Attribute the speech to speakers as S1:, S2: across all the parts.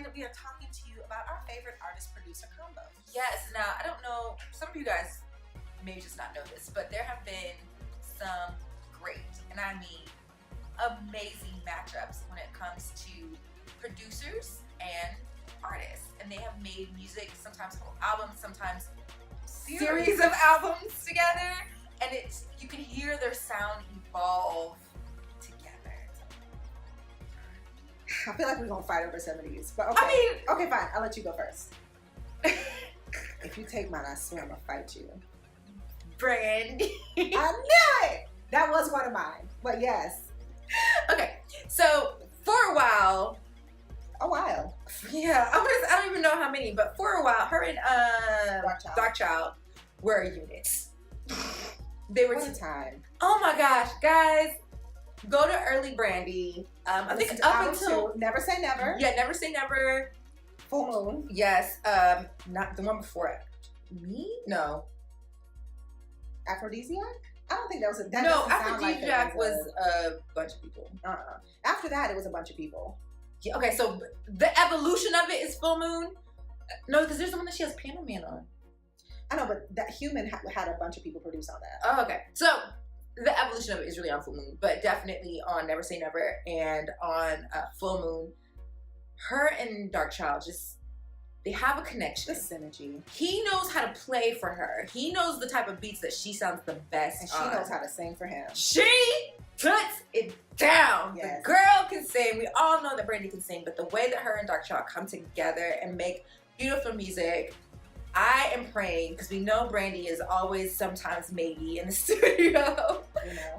S1: and we are talking to you about our favorite artist-producer combo.
S2: Yes, now I don't know, some of you guys may just not know this, but there have been some great, and I mean amazing matchups when it comes to producers and artists. And they have made music, sometimes whole albums, sometimes series of albums together. And you can hear their sound evolve together.
S1: I feel like we're gonna fight over some of these, but okay. Okay, fine. I'll let you go first. If you take mine, I swear I'm gonna fight you.
S2: Brandy.
S1: I knew it! That was one of mine, but yes.
S2: Okay, so for a while. Yeah, I don't even know how many, but for a while, her and Darkchild were units. They were
S1: time.
S2: Oh my gosh, guys, go to early Brandy. I think up until
S1: Never Say Never.
S2: Yeah, Never Say Never.
S1: Full Moon.
S2: Yes. Not the one before it. Me? No.
S1: Aphrodisiac? I don't think that was a. That
S2: no,
S1: Aphrodisiac
S2: was a bunch of people.
S1: After that, it was a bunch of people.
S2: Yeah, okay, so the evolution of it is Full Moon. No, because there's the one that she has Piano Man on.
S1: I know, but that Human had a bunch of people produce on that.
S2: Oh, okay. So the evolution of it is really on Full Moon, but definitely on Never Say Never and on Full Moon. Her and Darkchild they have a connection.
S1: The synergy.
S2: He knows how to play for her. He knows the type of beats that she sounds the best
S1: and she knows how to sing for him.
S2: She puts it down.
S1: Yes.
S2: The girl can sing. We all know that Brandy can sing, but the way that her and Darkchild come together and make beautiful music, I am praying, because we know Brandy is always sometimes maybe in the studio,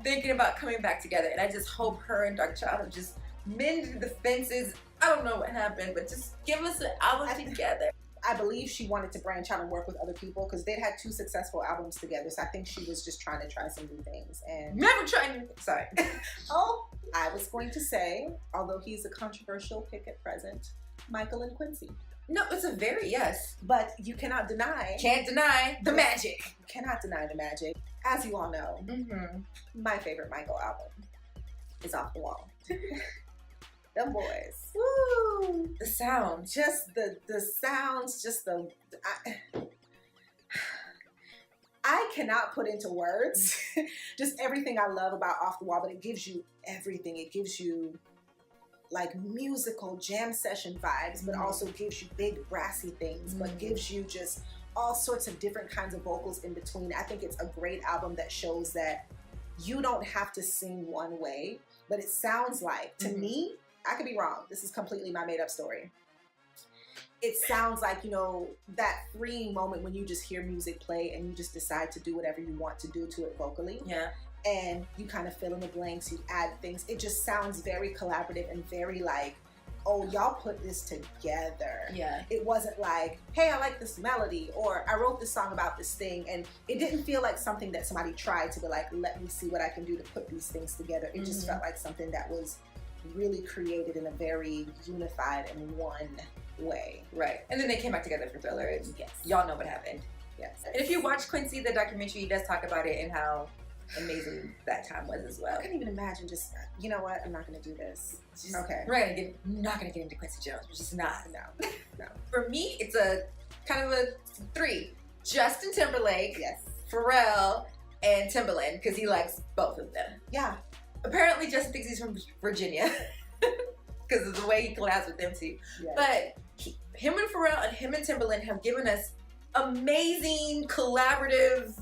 S2: thinking about coming back together. And I just hope her and Darkchild have just mended the fences. I don't know what happened, but just give us an album together.
S1: I believe she wanted to branch out and work with other people because they'd had 2 successful albums together. So I think she was just trying to try some new things. And
S2: never tried new things. Sorry.
S1: Oh, I was going to say, although he's a controversial pick at present, Michael and Quincey.
S2: No, it's a very yes.
S1: But you cannot deny.
S2: Can't deny the magic.
S1: You cannot deny the magic. As you all know, my favorite Michael album is Off the Wall. Them boys.
S2: Woo! The sound.
S1: Just the sounds, just I cannot put into words just everything I love about Off the Wall, but it gives you everything. It gives you like musical jam session vibes, but also gives you big brassy things, but gives you just all sorts of different kinds of vocals in between. I think it's a great album that shows that you don't have to sing one way, but it sounds like, to me, I could be wrong. This is completely my made up story. It sounds like, that freeing moment when you just hear music play and you just decide to do whatever you want to do to it vocally.
S2: Yeah.
S1: And you kind of fill in the blanks, you add things. It just sounds very collaborative and very like, oh, y'all put this together.
S2: Yeah.
S1: It wasn't like, hey, I like this melody, or I wrote this song about this thing. And it didn't feel like something that somebody tried to be like, let me see what I can do to put these things together. It just felt like something that was really created in a very unified and one way.
S2: Right. And then they came back together for Thriller, and y'all know what happened.
S1: Yes.
S2: And if you watch Quincey, the documentary, he does talk about it and how amazing that time was as well.
S1: I can't even imagine just, you know what, I'm not going to do this. Okay.
S2: We're not going to get into Quincey Jones. We're just not.
S1: No.
S2: For me, it's a kind of a 3. Justin Timberlake,
S1: yes,
S2: Pharrell, and Timbaland, because he likes both of them.
S1: Yeah.
S2: Apparently, Justin thinks he's from Virginia because of the way he collabs with them too. Yes. But him and Pharrell and him and Timbaland have given us amazing collaborative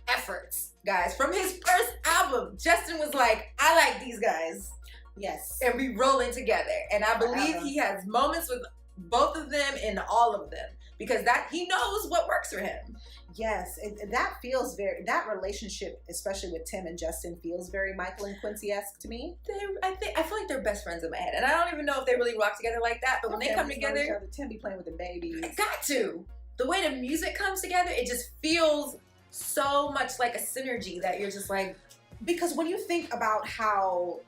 S2: efforts, guys. From his first album, Justin was like, I like these guys.
S1: Yes.
S2: And we rolling together. And I believe he has moments with both of them and all of them, because he knows what works for him.
S1: Yes, that relationship, especially with Tim and Justin, feels very Michael and Quincy-esque to me.
S2: I feel like they're best friends in my head, and I don't even know if they really rock together like that. But when they come together,
S1: Tim be playing with the babies.
S2: Got to. The way the music comes together, it just feels so much like a synergy that you're just like.
S1: Because when you think about how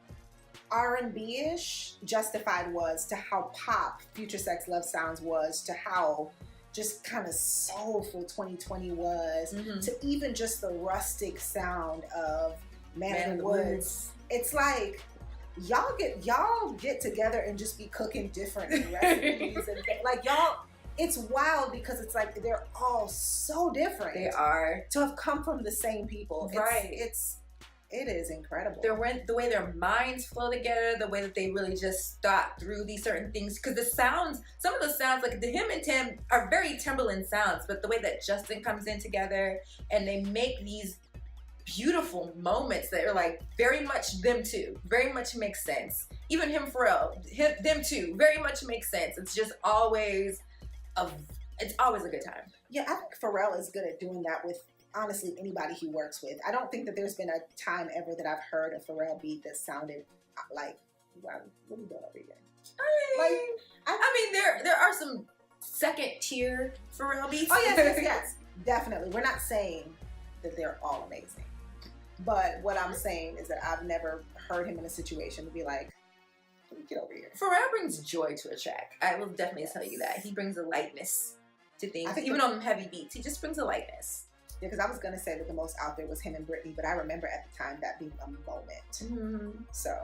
S1: R&B-ish Justified was, to how pop Future Sex Love Sounds was, to how just kind of soulful 2020 was, to even just the rustic sound of Man in the Woods. It's like y'all get together and just be cooking different recipes and like y'all. It's wild because it's like they're all so different.
S2: They are.
S1: To have come from the same people.
S2: Right.
S1: It is incredible.
S2: The way their minds flow together, the way that they really just thought through these certain things. Because the sounds, some of the sounds, like him and Tim are very Timberland sounds, but the way that Justin comes in together and they make these beautiful moments that are like very much them too, very much makes sense. Even him, Pharrell, them too, very much makes sense. It's just always it's always a good time.
S1: Yeah, I think Pharrell is good at doing that with honestly anybody he works with. I don't think that there's been a time ever that I've heard a Pharrell beat that sounded like, wow, what are we doing over here?
S2: I mean, there are some second tier Pharrell beats.
S1: Oh yes, definitely. We're not saying that they're all amazing, but what I'm saying is that I've never heard him in a situation to be like, get over here.
S2: Pharrell brings joy to a track. I will definitely tell you that. He brings a lightness to things. Even on heavy beats, he just brings a lightness.
S1: Yeah, because I was going to say that the most out there was him and Britney, but I remember at the time that being a moment.
S2: Mm-hmm.
S1: So.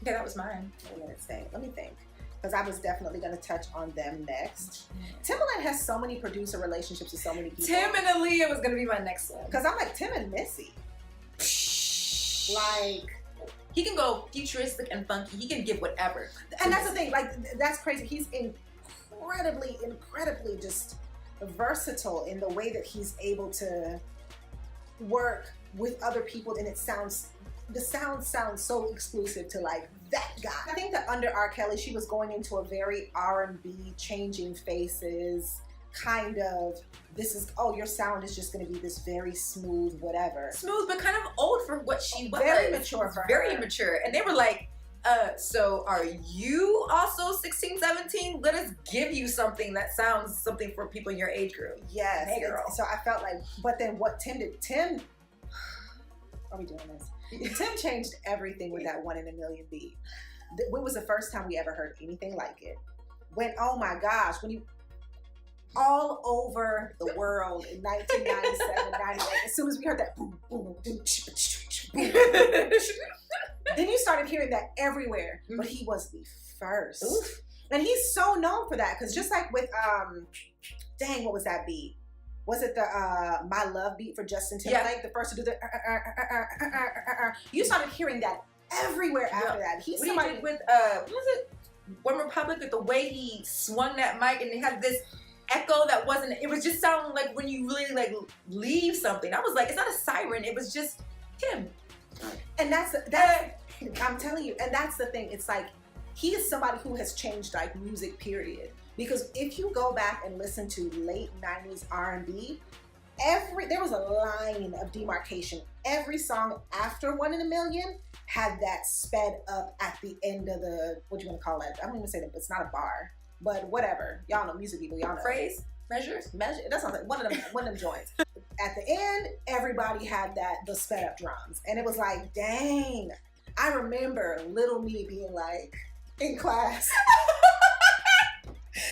S2: Yeah, that was mine.
S1: Let me think. Because I was definitely going to touch on them next. Timberland has so many producer relationships with so many people.
S2: Tim and Aaliyah was going to be my next one.
S1: Because I'm like, Tim and Missy. Like.
S2: He can go futuristic and funky. He can give whatever.
S1: And that's the thing. Like, that's crazy. He's incredibly just versatile in the way that he's able to work with other people, and the sound sounds so exclusive to like that guy. I think that under R. Kelly, she was going into a very R&B, changing faces kind of. This is your sound is just going to be this very smooth whatever.
S2: Smooth, but kind of old for what she was.
S1: Very mature for her.
S2: Very mature, and they were like, so are you also 16, 17? Let us give you something that sounds something for people in your age group.
S1: Yes.
S2: Hey, girl.
S1: So I felt like, but then what Tim did, are we doing this? Tim changed everything with that 1 in a Million beat. When was the first time we ever heard anything like it? Oh my gosh, when you, all over the world in 1997, 98, as soon as we heard that boom, boom, boom, boom, then you started hearing that everywhere. But he was the first. Oof. And he's so known for that. Because just like with, what was that beat? Was it the My Love beat for Justin Timberlake? Yeah. The first to do the You started hearing that everywhere after that. He's somebody
S2: with, what was it? One Republic, with the way he swung that mic and it had this echo that wasn't, it was just sounding like when you really like leave something. I was like, it's not a siren, it was just him.
S1: And that's I'm telling you, and that's the thing. It's like he is somebody who has changed like music, period. Because if you go back and listen to late 90s R&B, there was a line of demarcation. Every song after 1 in a Million had that sped up at the end of the, what do you want to call it? I don't even say that, but it's not a bar, but whatever. Y'all know music people, y'all know.
S2: Phrase? Measure.
S1: That sounds like one of them joints. At the end, everybody had the sped up drums. And it was like, dang. I remember little me being like, in class.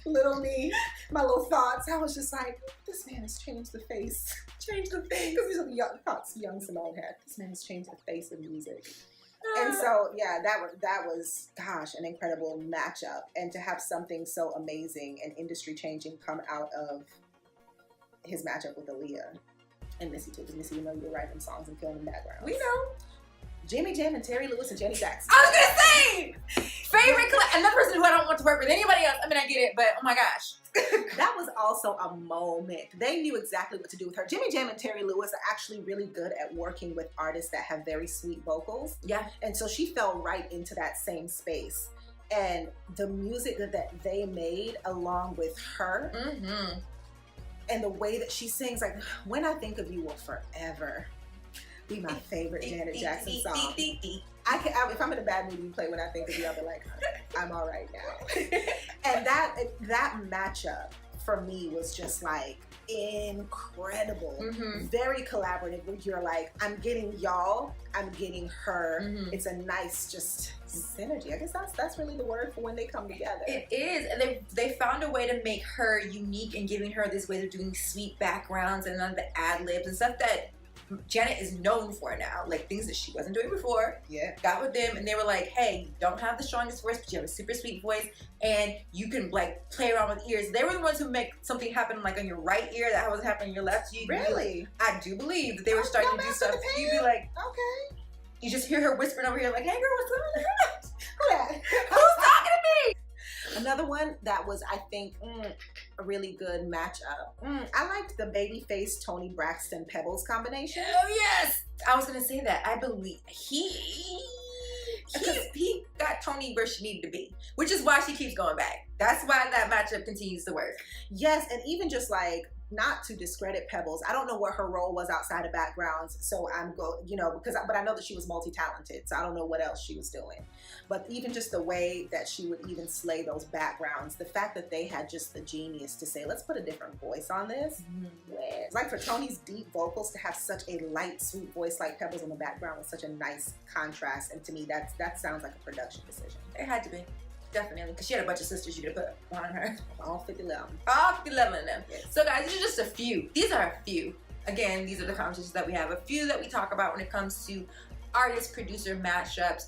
S1: Little me, my little thoughts. I was just like, this man has changed the face. Changed the face. Because these are the young Simone had. This man has changed the face of music. And so, yeah, that was, gosh, an incredible matchup. And to have something so amazing and industry-changing come out of his matchup with Aaliyah and Missy, too. Because Missy, you know, you're writing songs and filming backgrounds.
S2: We know.
S1: Jimmy Jam and Terry Lewis and Jenny Jackson.
S2: I was going to say! Favorite another person who I don't want to work with anybody else. I mean, I get it, but oh my gosh.
S1: That was also a moment. They knew exactly what to do with her. Jimmy Jam and Terry Lewis are actually really good at working with artists that have very sweet vocals.
S2: Yeah.
S1: And so she fell right into that same space. And the music that they made along with her and the way that she sings, like, When I Think of You will forever be my favorite Janet Jackson song. If I'm in a bad mood, you play When I Think of You, I'll be like, I'm all right now. And that matchup for me was just like incredible. Very collaborative, where you're like, I'm getting y'all, I'm getting her. It's a nice just synergy. I guess that's really the word for when they come together.
S2: It is. And they found a way to make her unique and giving her this way of doing sweet backgrounds and none of the ad libs and stuff that Janet is known for now, like things that she wasn't doing before.
S1: Yeah.
S2: Got with them and they were like, hey, you don't have the strongest voice, but you have a super sweet voice and you can like play around with ears. They were the ones who make something happen like on your right ear that wasn't happening on your left.
S1: Really?
S2: I do believe that they were starting to do stuff. You'd be like,
S1: okay.
S2: You just hear her whispering over here like, hey girl, what's going on?
S1: Who that?
S2: Who's talking to me?
S1: Another one that was, I think, a really good matchup. I liked the Babyface Tony Braxton Pebbles combination.
S2: Oh yes, I was gonna say that. I believe he got Tony where she needed to be, which is why she keeps going back. That's why that matchup continues to work.
S1: Yes, and even just like, not to discredit Pebbles, I don't know what her role was outside of backgrounds, so but I know that she was multi-talented, so I don't know what else she was doing. But even just the way that she would even slay those backgrounds, the fact that they had just the genius to say, let's put a different voice on this. It's like for Tony's deep vocals to have such a light, sweet voice like Pebbles in the background was such a nice contrast, and to me that sounds like a production decision.
S2: It had to be. Definitely, because she had a bunch of sisters you could have put on her.
S1: All 50-11.
S2: All 50-11 of them.
S1: Yes.
S2: So guys, these are just a few. These are a few. Again, these are the conversations that we have. A few that we talk about when it comes to artist-producer mashups.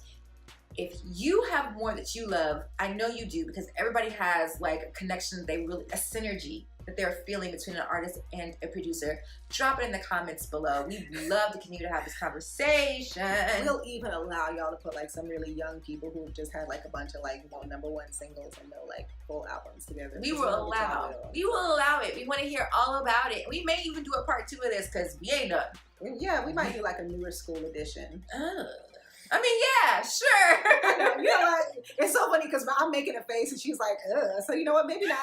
S2: If you have more that you love, I know you do, because everybody has like a connection, a synergy that they're feeling between an artist and a producer. Drop it in the comments below. We'd love to continue to have this conversation.
S1: We'll even allow y'all to put like some really young people who just had like a bunch of like #1 singles and no like full albums together.
S2: We will allow it. We want to hear all about it. We may even do a part 2 of this because we ain't done.
S1: Yeah, we might do like a newer school edition.
S2: I mean, yeah, sure.
S1: You know what? It's so funny because I'm making a face and she's like, ugh. So you know what? Maybe not.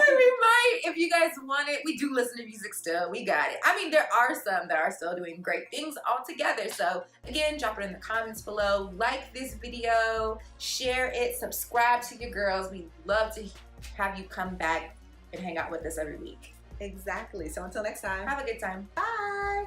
S2: We might, if you guys want it. We do listen to music still. We got it. I mean, there are some that are still doing great things all together. So again, drop it in the comments below. Like this video, share it, subscribe to your girls. We'd love to have you come back and hang out with us every week.
S1: Exactly. So until next time.
S2: Have a good time.
S1: Bye.